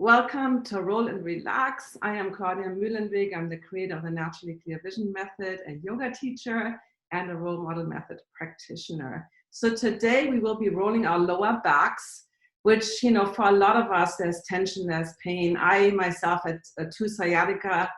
Welcome to Roll and Relax. I am Claudia Mühlenweg. I'm the creator of the Naturally Clear Vision Method, a yoga teacher, and a role model method practitioner. So today we will be rolling our lower backs, which, you know, for a lot of us, there's tension, there's pain. I myself had two sciatica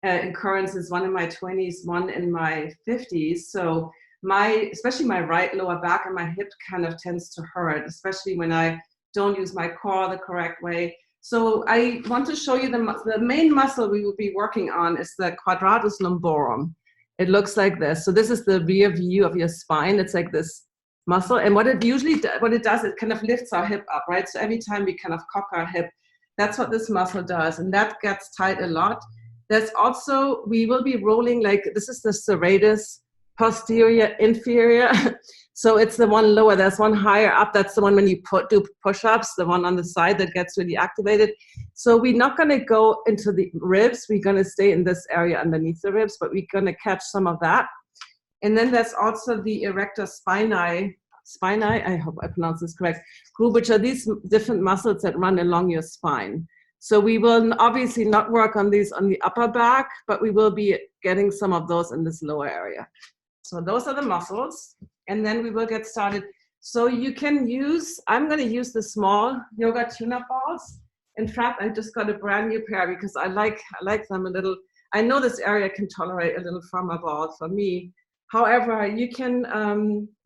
occurrences, one in my 20s, one in my 50s. So especially my right lower back and my hip kind of tends to hurt, especially when I don't use my core the correct way. So I want to show you the main muscle we will be working on is the quadratus lumborum. It looks like this. So this is the rear view of your spine. It's like this muscle. And what it does, it kind of lifts our hip up, right? So every time we kind of cock our hip, that's what this muscle does. And that gets tight a lot. There's also, we will be rolling this is the serratus posterior inferior. So it's the one lower, there's one higher up. That's the one when you do push-ups, the one on the side that gets really activated. So we're not gonna go into the ribs. We're gonna stay in this area underneath the ribs, but we're gonna catch some of that. And then there's also the erector spinae, I hope I pronounce this correct, group, which are these different muscles that run along your spine. So we will obviously not work on these on the upper back, but we will be getting some of those in this lower area. So those are the muscles, and then we will get started. So you can use, I'm gonna use the small yoga tune-up balls. In fact, I just got a brand new pair because I like them a little. I know this area can tolerate a little firmer ball for me. However, you can,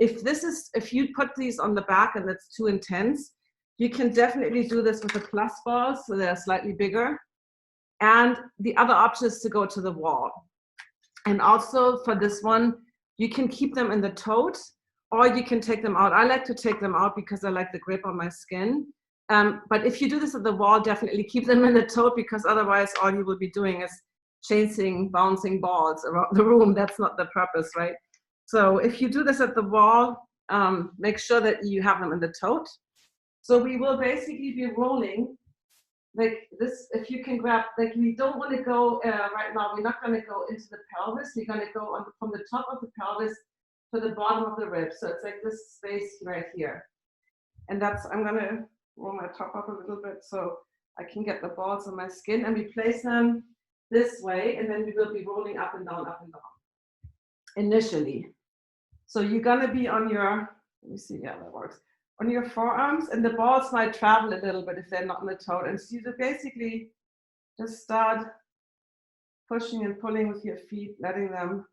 if you put these on the back and it's too intense, you can definitely do this with the plus balls, so they're slightly bigger. And the other option is to go to the wall. And also for this one, you can keep them in the tote, or you can take them out. I like to take them out because I like the grip on my skin. But if you do this at the wall, definitely keep them in the tote, because otherwise all you will be doing is chasing bouncing balls around the room. That's not the purpose, right? So if you do this at the wall, make sure that you have them in the tote. So we will basically be rolling like this. If you can grab, like, we don't want to go right now, we're not going to go into the pelvis. We're going to go from the top of the pelvis to the bottom of the ribs. So it's like this space right here. And I'm going to roll my top up a little bit so I can get the balls on my skin, and we place them this way, and then we will be rolling up and down initially. So you're going to be on your, let me see, yeah, that works. On your forearms, and the balls might travel a little bit if they're not in the tote. And so you basically just start pushing and pulling with your feet, letting them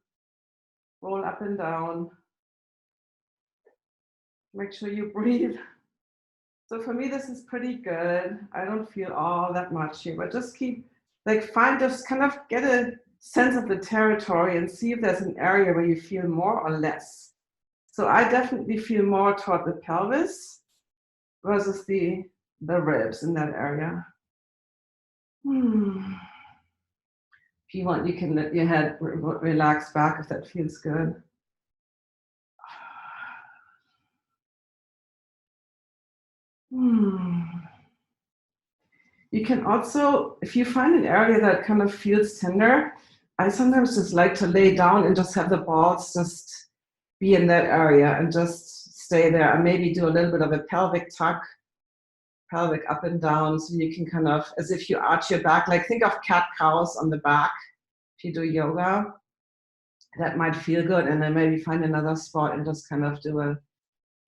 roll up and down. Make sure you breathe. So for me, this is pretty good. I don't feel all that much here, but just keep, just kind of get a sense of the territory and see if there's an area where you feel more or less. So I definitely feel more toward the pelvis versus the ribs in that area. If you want, you can let your head relax back if that feels good. You can also, if you find an area that kind of feels tender, I sometimes just like to lay down and just have the balls just be in that area and just stay there, and maybe do a little bit of a pelvic tuck, pelvic up and down, so you can kind of, as if you arch your back, like think of cat-cows on the back. If you do yoga, that might feel good. And then maybe find another spot and just kind of do a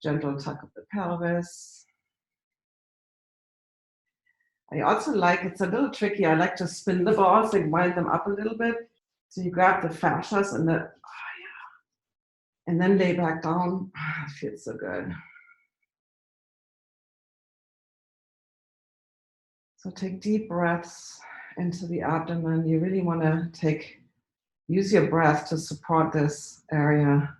gentle tuck of the pelvis. I also like, it's a little tricky, I like to spin the balls, like wind them up a little bit. So you grab the fascias and then lay back down. It feels so good. So take deep breaths into the abdomen. You really want to use your breath to support this area.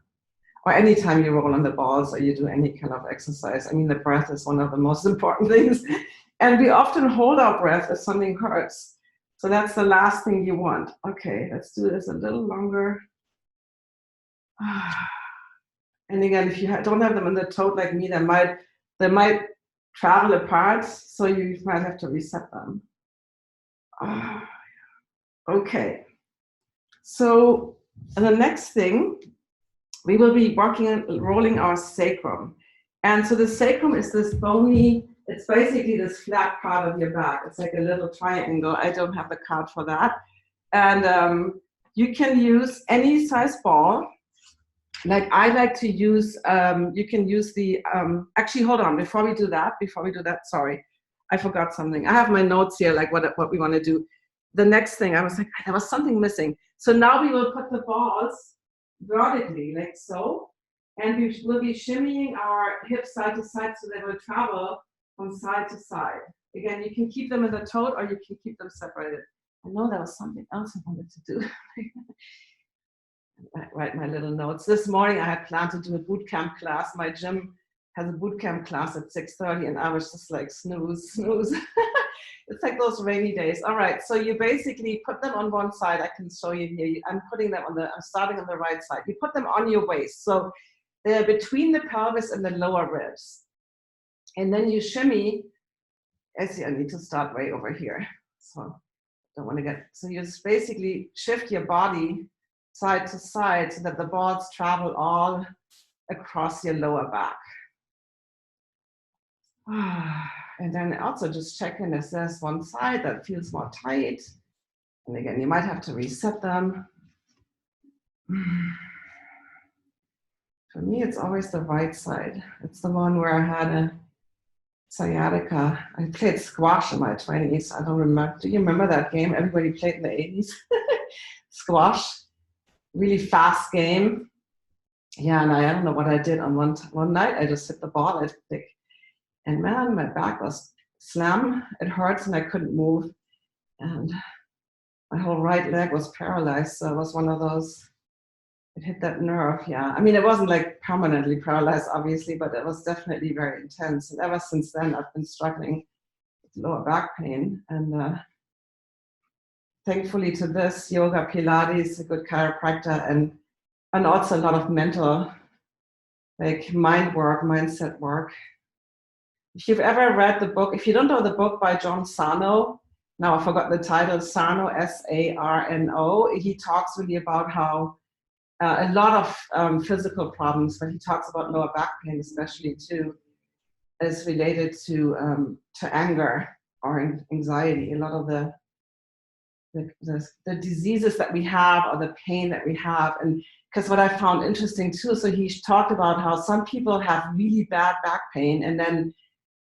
Or anytime you roll on the balls or you do any kind of exercise. I mean, the breath is one of the most important things. And we often hold our breath if something hurts. So that's the last thing you want. Okay, let's do this a little longer. And again, if you don't have them in the tote like me, they might travel apart, so you might have to reset them. Okay, so the next thing, we will be working on rolling our sacrum. And so the sacrum is this bony It's basically this flat part of your back. It's like a little triangle. I don't have the card for that. And you can use any size ball. Like I like to use, you can use the, actually, hold on, before we do that, sorry, I forgot something. I have my notes here, like what we want to do. The next thing, I was like, there was something missing. So now we will put the balls vertically, like so, and we will be shimmying our hips side to side so they will travel from side to side. Again, you can keep them in the tote or you can keep them separated. I know there was something else I wanted to do. I write my little notes. This morning I had planned to do a boot camp class. My gym has a boot camp class at 6:30 and I was just like snooze. It's like those rainy days. All right, so you basically put them on one side. I can show you here. I'm starting on the right side. You put them on your waist. So they're between the pelvis and the lower ribs. And then you shimmy. I see, I need to start way over here. So don't want to get, so you just basically shift your body side to side so that the balls travel all across your lower back. And then also just check in if there's one side that feels more tight. And again, you might have to reset them. For me, it's always the right side. It's the one where I had a sciatica. I played squash in my 20s. I don't remember. Do you remember that game everybody played in the 80s? Squash. Really fast game. Yeah, and I don't know what I did on one night. I just hit the ball. And man, my back was slam. It hurts and I couldn't move. And my whole right leg was paralyzed. So it was one of those, it hit that nerve, yeah. I mean, it wasn't like permanently paralyzed, obviously, but it was definitely very intense. And ever since then, I've been struggling with lower back pain. And thankfully to this, yoga, Pilates, a good chiropractor, and also a lot of mental, like mind work, mindset work. If you've ever read the book, if you don't know the book by John Sarno, now I forgot the title, Sarno, S-A-R-N-O, he talks really about how a lot of physical problems, but he talks about lower back pain especially too, is related to anger or anxiety. A lot of the diseases that we have or the pain that we have. And because what I found interesting too, so he talked about how some people have really bad back pain and then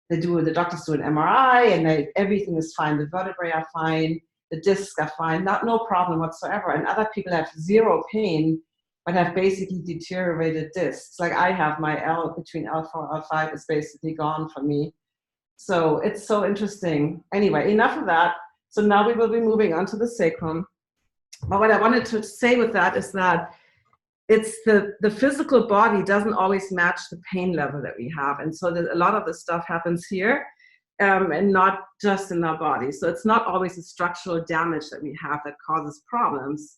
the doctors do an MRI and everything is fine. The vertebrae are fine, the discs are fine, no problem whatsoever. And other people have zero pain, but have basically deteriorated discs. Like I have my L between L4 and L5 is basically gone for me. So it's so interesting. Anyway, enough of that. So now we will be moving on to the sacrum. But what I wanted to say with that is that it's the physical body doesn't always match the pain level that we have. And so a lot of the stuff happens here and not just in our body. So it's not always the structural damage that we have that causes problems.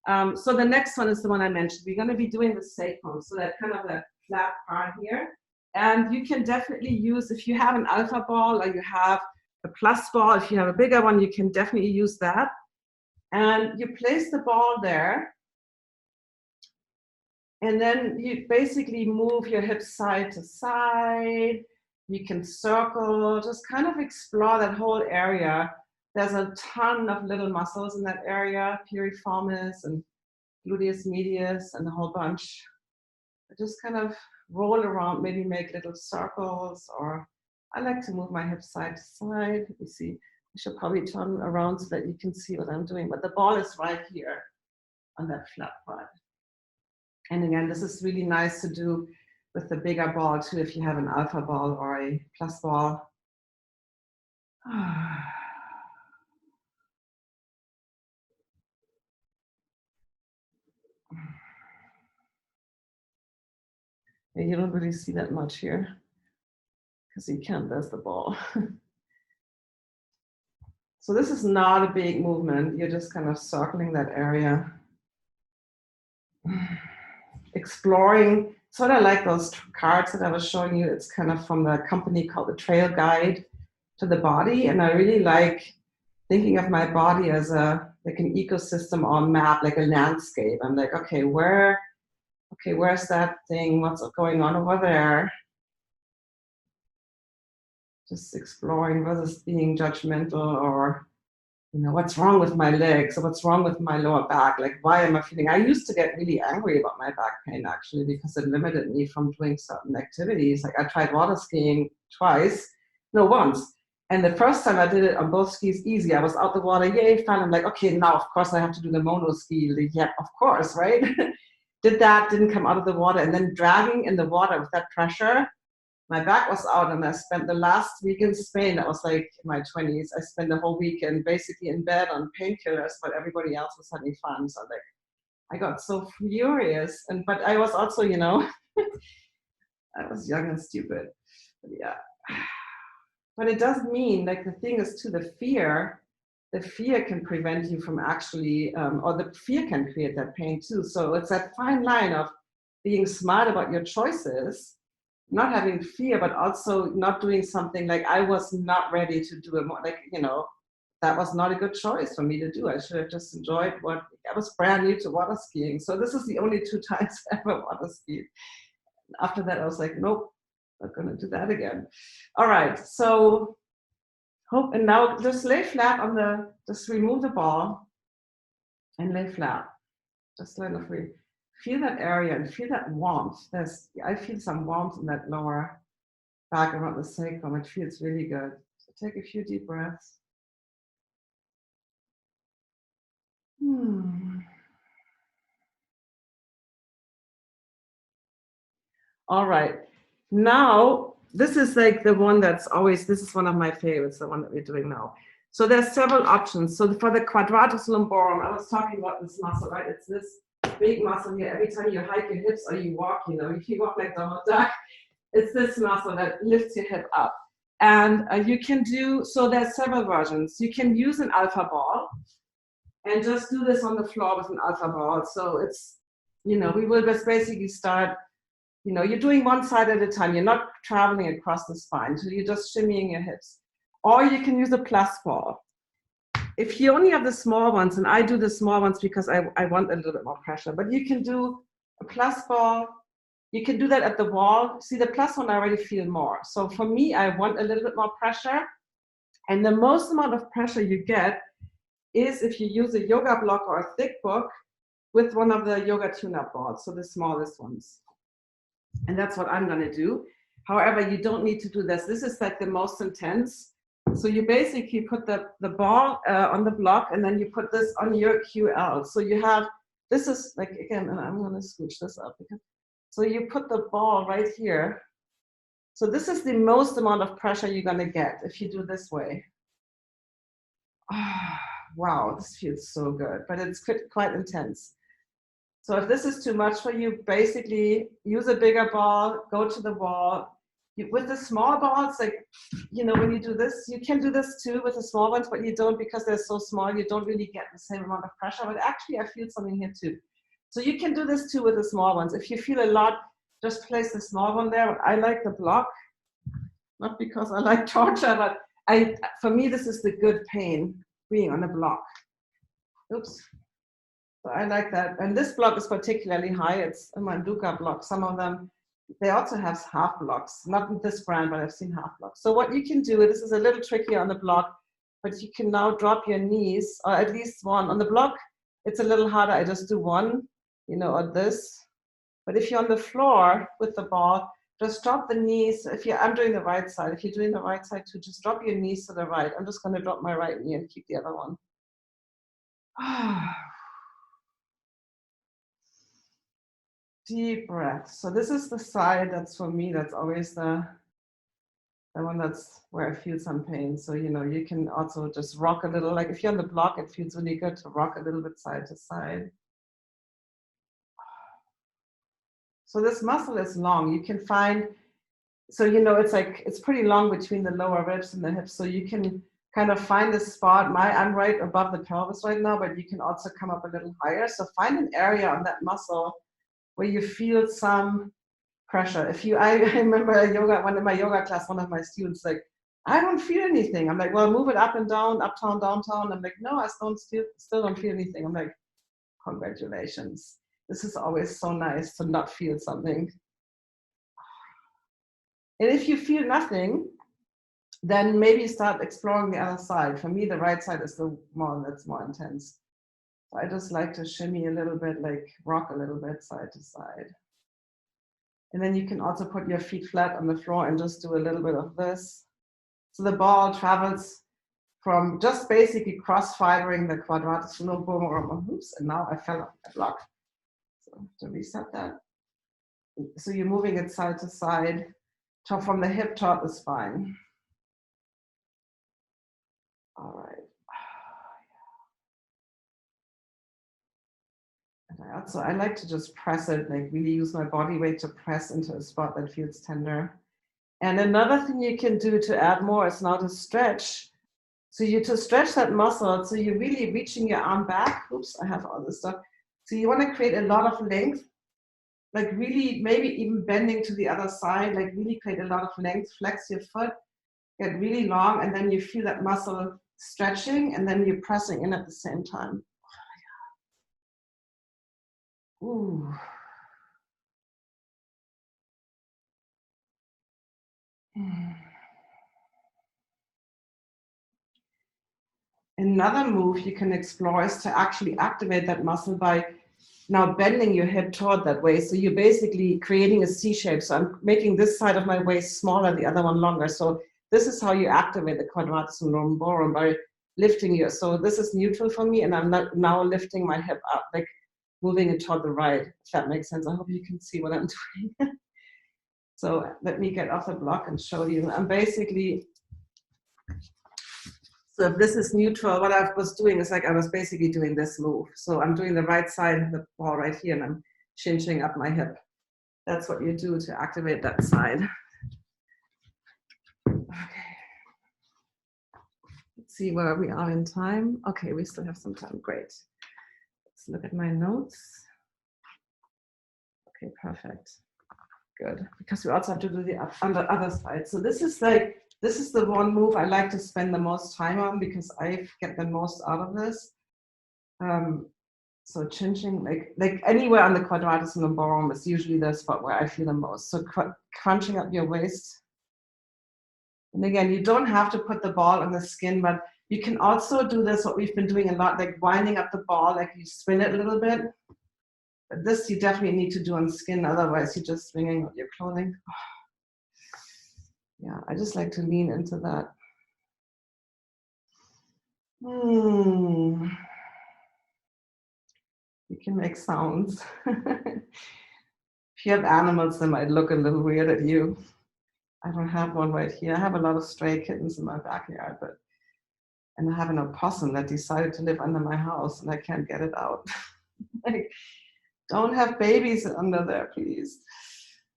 So the next one is the one I mentioned. We're going to be doing the sacrum. So that kind of a flat part here. And you can definitely use, if you have an alpha ball or you have a plus ball, if you have a bigger one, you can definitely use that. And you place the ball there. And then you basically move your hips side to side. You can circle, just kind of explore that whole area. There's a ton of little muscles in that area, piriformis and gluteus medius and a whole bunch. Just kind of roll around, maybe make little circles, or I like to move my hips side to side. You see, I should probably turn around so that you can see what I'm doing, but the ball is right here on that flat part. And again, this is really nice to do with the bigger ball too, if you have an alpha ball or a plus ball. Yeah, you don't really see that much here because you can't, there's the ball. So this is not a big movement. You're just kind of circling that area. Exploring, sort of like those cards that I was showing you. It's kind of from the company called the Trail Guide to the Body. And I really like thinking of my body as like an ecosystem or map, like a landscape. I'm like, okay, where's that thing? What's going on over there? just exploring versus being judgmental or, what's wrong with my legs or what's wrong with my lower back? Like, why am I feeling? I used to get really angry about my back pain actually because it limited me from doing certain activities. Like I tried water skiing once. And the first time I did it on both skis, easy. I was out the water, yay, fun. I'm like, okay, now of course I have to do the mono ski. Yeah, of course, right? Did that, didn't come out of the water, and then dragging in the water with that pressure, my back was out, and I spent the last week in Spain, that was like in my 20s, I spent the whole weekend basically in bed on painkillers, but everybody else was having fun. So like, I got so furious, but I was also, I was young and stupid, but yeah. But it does mean, like the thing is too, the fear can prevent you from actually, or the fear can create that pain too. So it's that fine line of being smart about your choices, not having fear, but also not doing something. Like I was not ready to do it more, like, that was not a good choice for me to do. I should have just enjoyed I was brand new to water skiing. So this is the only 2 times I ever water skied. After that, I was like, nope, not gonna do that again. All right, so and now just lay flat just remove the ball and lay flat. Just let it free. Feel that area and feel that warmth. I feel some warmth in that lower back around the sacrum. It feels really good. So take a few deep breaths. All right. Now, this is like the one that's always, this is one of my favorites, the one that we're doing now. So there's several options. So for the quadratus lumborum, I was talking about this muscle, right? It's this big muscle here. Every time you hike your hips or you walk, if you walk like Donald Duck, it's this muscle that lifts your hip up. And you can so there's several versions. You can use an alpha ball and just do this on the floor with an alpha ball. So it's, we will just basically start, you're doing one side at a time. You're not traveling across the spine. So you're just shimmying your hips. Or you can use a plus ball. If you only have the small ones, and I do the small ones because I want a little bit more pressure, but you can do a plus ball. You can do that at the wall. See, the plus one, I already feel more. So for me, I want a little bit more pressure. And the most amount of pressure you get is if you use a yoga block or a thick book with one of the yoga tune-up balls, so the smallest ones. And that's what I'm gonna do. However, you don't need to do this. This is like the most intense. So you basically put the ball on the block, and then you put this on your QL. So you have, this is like, again, and I'm gonna switch this up. So you put the ball right here. So this is the most amount of pressure you're gonna get if you do this way. Oh, wow, this feels so good, but it's quite intense. So if this is too much for you, basically use a bigger ball, go to the wall. With the small balls, like, when you do this, you can do this too with the small ones, but you don't, because they're so small, you don't really get the same amount of pressure. But actually, I feel something here too. So you can do this too with the small ones. If you feel a lot, just place the small one there. But I like the block, not because I like torture, but for me, this is the good pain, being on a block. Oops. So I like that. And this block is particularly high. It's a Manduka block. Some of them, they also have half blocks. Not this brand, but I've seen half blocks. So what you can do, this is a little trickier on the block, but you can now drop your knees, or at least one. On the block, it's a little harder. I just do one, or this. But if you're on the floor with the ball, just drop the knees. I'm doing the right side. If you're doing the right side too, just drop your knees to the right. I'm just going to drop my right knee and keep the other one. Deep breath. So this is the side that's, for me, that's always the one that's where I feel some pain. So, you can also just rock a little. Like if you're on the block, it feels really good to rock a little bit side to side. So this muscle is long. You can find, so, it's pretty long between the lower ribs and the hips. So you can kind of find the spot. I'm right above the pelvis right now, but you can also come up a little higher. So find an area on that muscle where you feel some pressure. I remember one of my yoga class, one of my students like, I don't feel anything. I'm like, well, move it up and down, uptown, downtown. I'm like, no, I still don't feel anything. I'm like, congratulations. This is always so nice to not feel something. And if you feel nothing, then maybe start exploring the other side. For me, the right side is the one that's more intense. So I just like to shimmy a little bit, like rock a little bit side to side. And then you can also put your feet flat on the floor and just do a little bit of this. So the ball travels from just basically cross-fibering the quadratus lumborum. Oops, and now I fell off my block. So to reset that. So you're moving it side to side, from the hip toward the spine. All right. And I like to just press it, like really use my body weight to press into a spot that feels tender. And another thing you can do to add more is now to stretch. So to stretch that muscle, so you're really reaching your arm back. Oops, I have all this stuff. So you want to create a lot of length, like really maybe even bending to the other side, like really create a lot of length, flex your foot, get really long, and then you feel that muscle stretching, and then you're pressing in at the same time. Ooh. Another move you can explore is to actually activate that muscle by now bending your hip toward that way. So you're basically creating a C shape. So I'm making this side of my waist smaller, the other one longer. So this is how you activate the quadratus lumborum, by lifting your, so this is neutral for me, and I'm not now lifting my hip up, like moving it toward the right, if that makes sense. I hope you can see what I'm doing. So let me get off the block and show you. I'm basically, so if this is neutral, what I was doing is like I was basically doing this move. So I'm doing the right side of the ball right here, and I'm cinching up my hip. That's what you do to activate that side. Okay. Let's see where we are in time. Okay, we still have some time. Great. Let's look at my notes. Okay, perfect. Good. Because we also have to do the other side. So this is the one move I like to spend the most time on, because I get the most out of this. So cinching, like anywhere on the quadratus lumborum is usually the spot where I feel the most. So crunching up your waist. And again, you don't have to put the ball on the skin, but you can also do this, what we've been doing a lot, like winding up the ball, like you spin it a little bit. But this you definitely need to do on skin, otherwise you're just swinging with your clothing. Yeah, I just like to lean into that. You can make sounds. If you have animals, they might look a little weird at you. I don't have one right here. I have a lot of stray kittens in my backyard, and I have an opossum that decided to live under my house, and I can't get it out. Like, don't have babies under there, please.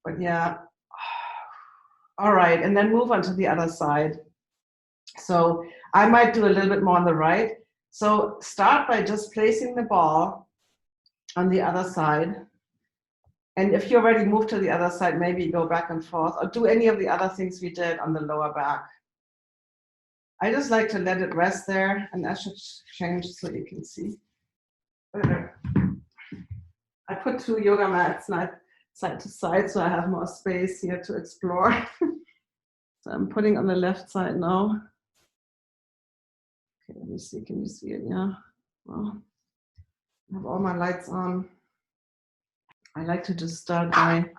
But yeah. All right, and then move on to the other side. So I might do a little bit more on the right. So start by just placing the ball on the other side. And if you already moved to the other side, maybe go back and forth, or do any of the other things we did on the lower back. I just like to let it rest there, and I should change so you can see. I put 2 yoga mats side to side, so I have more space here to explore. So I'm putting on the left side now. Okay, let me see, can you see it? Yeah. Well, I have all my lights on. I like to just start by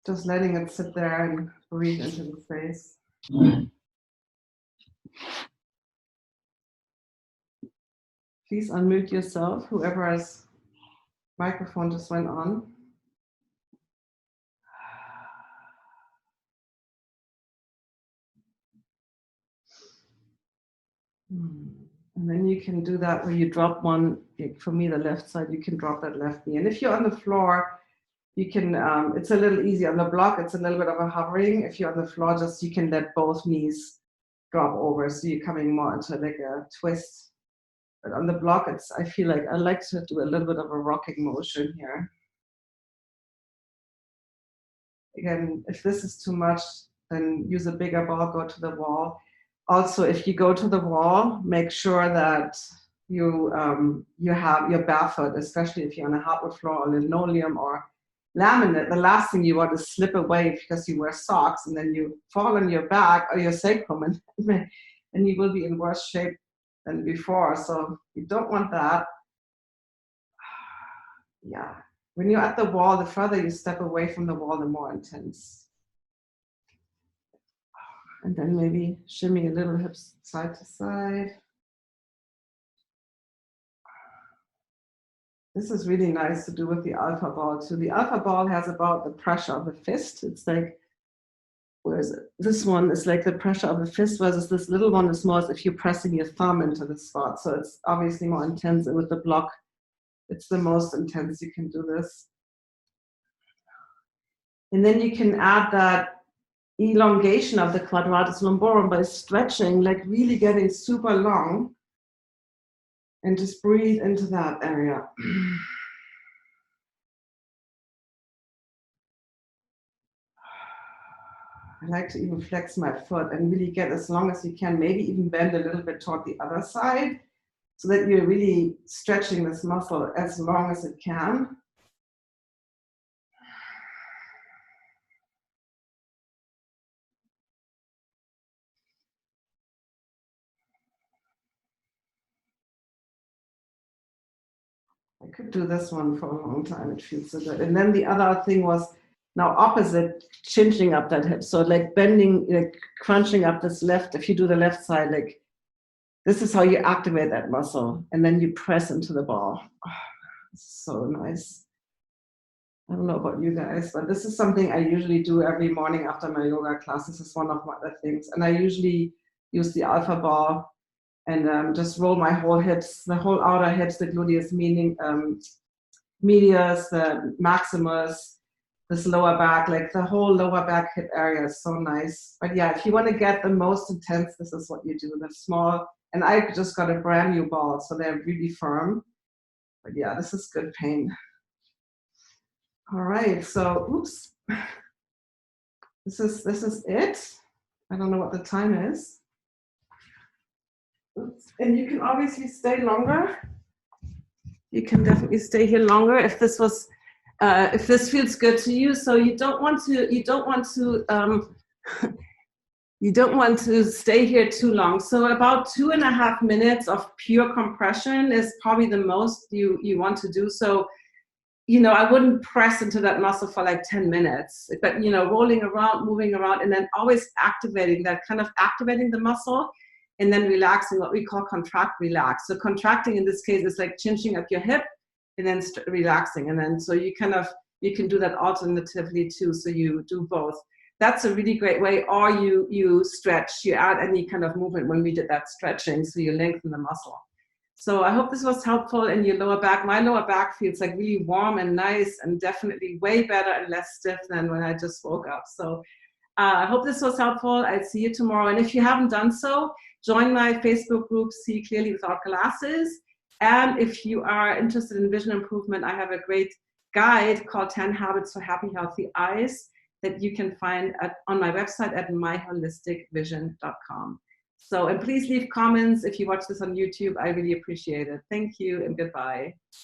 just letting it sit there and breathe into the face. Please unmute yourself, whoever has microphone just went on. And then you can do that where you drop one, for me the left side, you can drop that left knee. And if you're on the floor, you can, it's a little easy. On the block, it's a little bit of a hovering. If you're on the floor, just you can let both knees drop over. So you're coming more into like a twist. But on the block, I feel like I like to do a little bit of a rocking motion here. Again, if this is too much, then use a bigger ball, go to the wall. Also, if you go to the wall, make sure that you have your barefoot, especially if you're on a hardwood floor or linoleum, or laminate, the last thing you want is slip away because you wear socks and then you fall on your back or your sacrum and you will be in worse shape than before. So you don't want that. Yeah. When you're at the wall, the further you step away from the wall, the more intense. And then maybe shimmy a little hips side to side. This is really nice to do with the alpha ball too. The alpha ball has about the pressure of a fist. It's like, where is it? This one is like the pressure of a fist versus this little one is more as if you're pressing your thumb into the spot. So it's obviously more intense. And with the block, it's the most intense you can do this. And then you can add that elongation of the quadratus lumborum by stretching, like really getting super long. And just breathe into that area. I like to even flex my foot and really get as long as you can, maybe even bend a little bit toward the other side so that you're really stretching this muscle as long as it can. I could do this one for a long time. It feels so good. And then the other thing was now opposite, cinching up that hip. So like bending, like crunching up this left. If you do the left side, like this is how you activate that muscle. And then you press into the ball. Oh, so nice. I don't know about you guys, but this is something I usually do every morning after my yoga class. This is one of my things. And I usually use the alpha ball and just roll my whole hips, the whole outer hips, the gluteus medius, the maximus, this lower back, like the whole lower back hip area is so nice. But yeah, if you want to get the most intense, this is what you do. The small, and I just got a brand new ball, so they're really firm. But yeah, this is good pain. All right, so oops. This is it. I don't know what the time is. Oops. And you can obviously stay longer. You can definitely stay here longer if this was if this feels good to you. So you don't want to stay here too long. So about 2.5 minutes of pure compression is probably the most you want to do. So, you know, I wouldn't press into that muscle for like 10 minutes, but, you know, rolling around, moving around, and then always activating the muscle and then relaxing, what we call contract, relax. So contracting in this case is like cinching up your hip and then relaxing. And then so you can do that alternatively too. So you do both. That's a really great way. Or you stretch, you add any kind of movement when we did that stretching, so you lengthen the muscle. So I hope this was helpful in your lower back. My lower back feels like really warm and nice and definitely way better and less stiff than when I just woke up. So I hope this was helpful. I'll see you tomorrow. And if you haven't done so, join my Facebook group, See Clearly Without Glasses. And if you are interested in vision improvement, I have a great guide called 10 Habits for Happy, Healthy Eyes that you can find on my website at myholisticvision.com. So, and please leave comments if you watch this on YouTube. I really appreciate it. Thank you and goodbye.